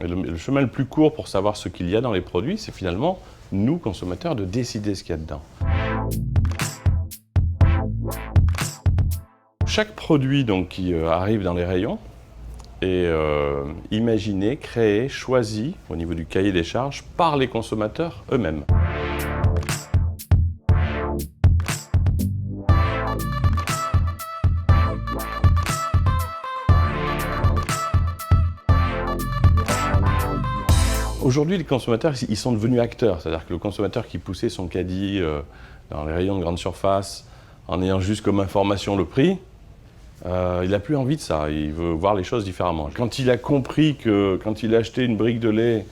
Et le chemin le plus court pour savoir ce qu'il y a dans les produits, c'est finalement, nous, consommateurs, de décider ce qu'il y a dedans. Chaque produit donc, qui arrive dans les rayons est imaginé, créé, choisi au niveau du cahier des charges par les consommateurs eux-mêmes. Aujourd'hui, les consommateurs, ils sont devenus acteurs. C'est-à-dire que le consommateur qui poussait son caddie dans les rayons de grande surface en ayant juste comme information le prix, il n'a plus envie de ça. Il veut voir les choses différemment. Quand il a compris que quand il a acheté une brique de lait,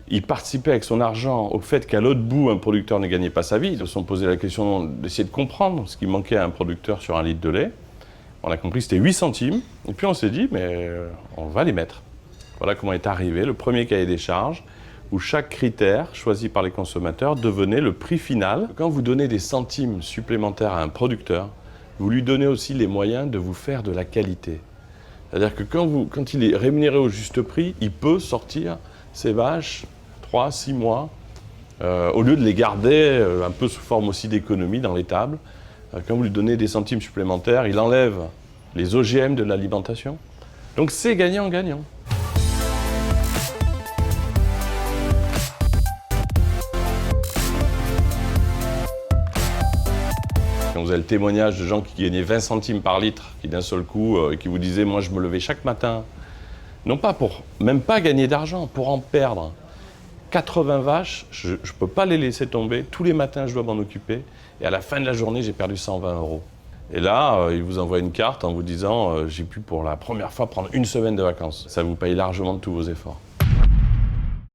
il participait avec son argent au fait qu'à l'autre bout, un producteur ne gagnait pas sa vie. Ils se sont posé la question d'essayer de comprendre ce qui manquait à un producteur sur un litre de lait. On a compris que c'était 8 centimes. Et puis on s'est dit, mais on va les mettre. Voilà comment est arrivé le premier cahier des charges où chaque critère choisi par les consommateurs devenait le prix final. Quand vous donnez des centimes supplémentaires à un producteur, vous lui donnez aussi les moyens de vous faire de la qualité. C'est-à-dire que quand il est rémunéré au juste prix, il peut sortir ses vaches 3-6 mois, au lieu de les garder un peu sous forme aussi d'économie dans l'étable. Quand vous lui donnez des centimes supplémentaires, il enlève les OGM de l'alimentation. Donc c'est gagnant-gagnant. Quand vous avez le témoignage de gens qui gagnaient 20 centimes par litre, qui d'un seul coup, qui vous disaient « moi je me levais chaque matin », non pas même pas gagner d'argent, pour en perdre. 80 vaches, je ne peux pas les laisser tomber, tous les matins je dois m'en occuper, et à la fin de la journée j'ai perdu 120 €. Et là, il vous envoie une carte en vous disant « j'ai pu pour la première fois prendre une semaine de vacances ». Ça vous paye largement de tous vos efforts.